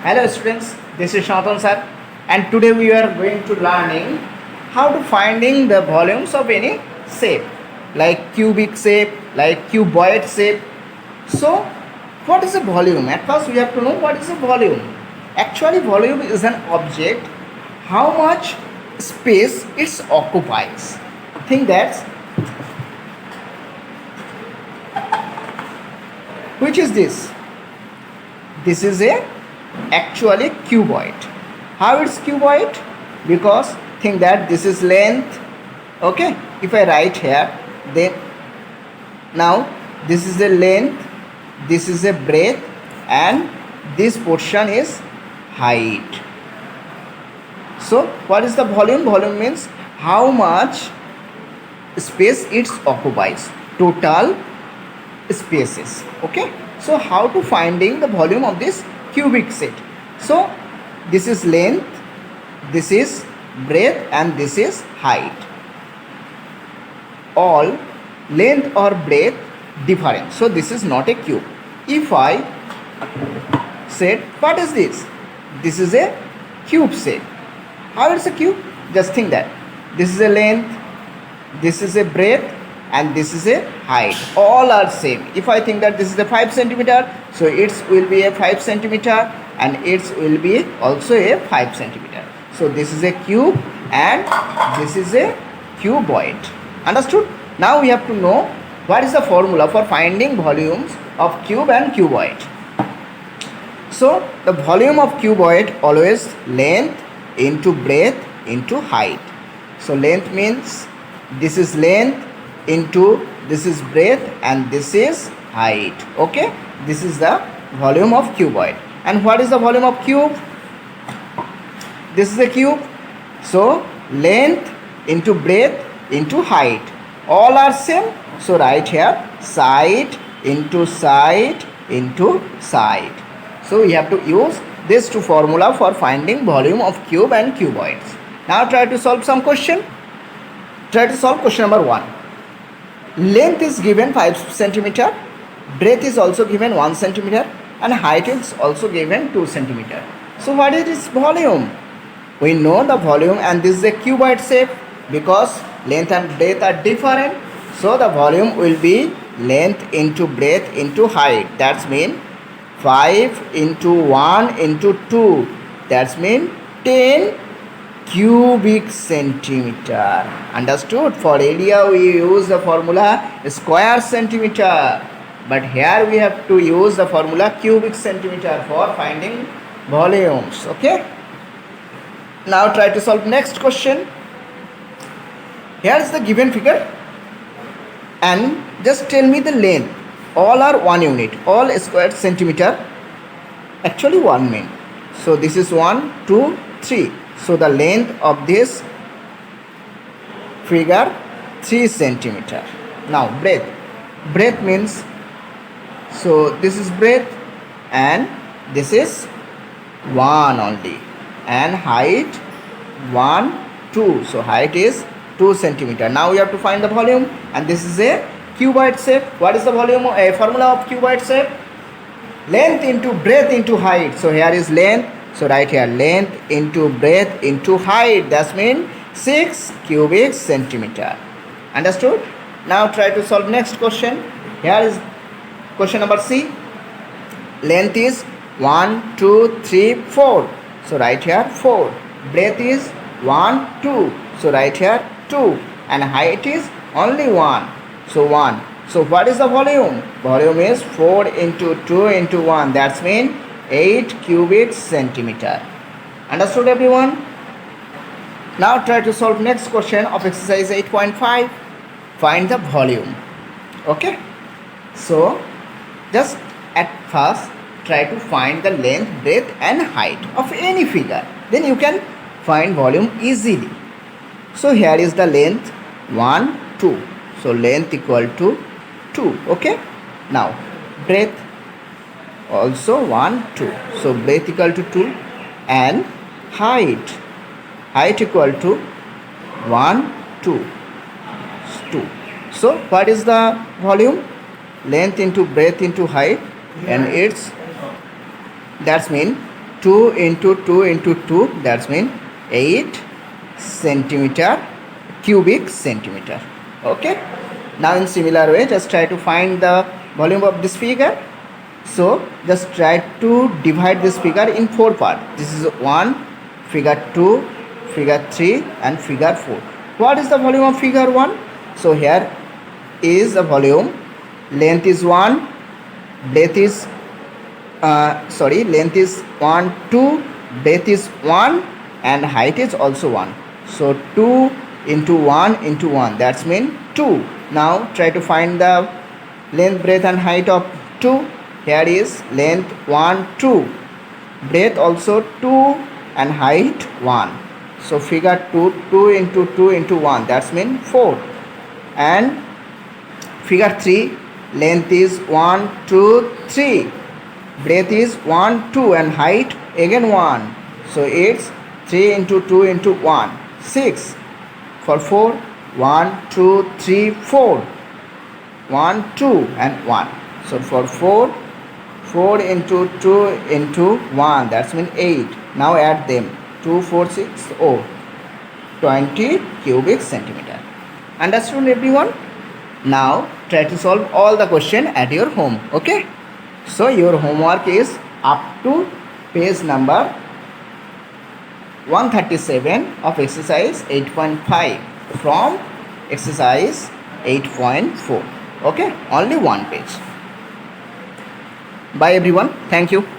Hello students, this is Shantanu sir, and today we are going to learning how to finding the volumes of any shape like cubic shape, like cuboid shape. So what is a volume? At first we have to know what is a volume. Actually volume is an object, how much space it occupies. Think that which is this? This is a actually cuboid. How it's cuboid? Because think that this is length. Okay, if I write here, then now this is the length, this is a breadth, and this portion is height. So what is the volume? Volume means how much space it occupies, total spaces. Okay, so how to finding the volume of this cubic set? So this is length, this is breadth, and this is height. All length or breadth different, so this is not a cube. If I said what is this? This is a cube set. How it's a cube? Just think that this is a length, this is a breadth, and this is a height. All are same. If I think that this is a 5 centimeter, so it will be a 5 centimeter, and it will be also a 5 centimeter. So this is a cube and this is a cuboid. Understood? Now we have to know what is the formula for finding volumes of cube and cuboid. So the volume of cuboid always length into breadth into height. So length means this is length into this is breadth and this is height. Okay, this is the volume of cuboid. And what is the volume of cube? This is a cube, so length into breadth into height, all are same. So write here side into side into side. So we have to use this two formula for finding volume of cube and cuboids. Now try to solve some question. Try to solve question number 1. Length is given 5 centimeter, breadth is also given 1 centimeter, and height is also given 2 centimeter. So what is its volume? We know the volume, and this is a cuboid shape because length and breadth are different. So the volume will be length into breadth into height. That's mean 5 into 1 into 2. That's mean 10 cubic centimeter. Understood? For area we use the formula square centimeter, but here we have to use the formula cubic centimeter for finding volumes. Okay, now try to solve next question. Here is the given figure and just tell me the length. All are 1 unit, all square centimeter, actually 1 mean. So this is 1 2 3. So the length of this figure 3 centimeter. Now breadth. Breadth means, so this is breadth and this is 1 only, and height 1 2. So height is 2 centimeter. Now we have to find the volume, and this is a cuboid shape. What is the volume? A formula of cuboid shape: length into breadth into height. So here is length. So right here length into breadth into height. That means 6 cubic centimeter. Understood? Now try to solve next question. Here is question number C. Length is 1 2 3 4. So right here 4. Breadth is 1 2. So right here 2. And height is only 1. So 1. So what is the volume? Volume is 4 into 2 into 1. That's mean 8 cubic centimeter. Understood everyone? Now try to solve next question of exercise 8.5. Find the volume. Okay, so just at first try to find the length, breadth and height of any figure, then you can find volume easily. So here is the length 1 2. So length equal to 2. Okay, now breadth also 1 2. So breadth equal to 2, and height equal to 1 2 2. So what is the volume? Length into breadth into height, and it's that's mean 2 into 2 into 2, that's mean 8 centimeter, cubic centimeter. Okay. Now in similar way, just try to find the volume of this figure. So just try to divide this figure in 4 parts. This is 1, figure 2, figure 3 and figure 4. What is the volume of figure 1? So here is the volume. Length is 1, breadth is length is 1, 2, breadth is 1 and height is also 1. So 2 into 1 into 1, that's mean 2. Now try to find the length, breadth and height of 2. Here is length 1, 2, breadth also 2 and height 1. So figure 2, 2 into 2 into 1, that's mean 4. And figure 3, length is 1, 2, 3, breadth is 1, 2 and height again 1. So it's 3 into 2 into 1, 6. For 4, 1, 2, 3, 4, 1, 2 and 1. So for 4, 4 into 2 into 1, that's mean 8. Now add them. 2, 4, 6, 20 cubic centimeter. Understood everyone? Now try to solve all the question at your home. Okay. So your homework is up to page number 137 of exercise 8.5 from exercise 8.4. Okay. Only one page. Bye everyone. Thank you.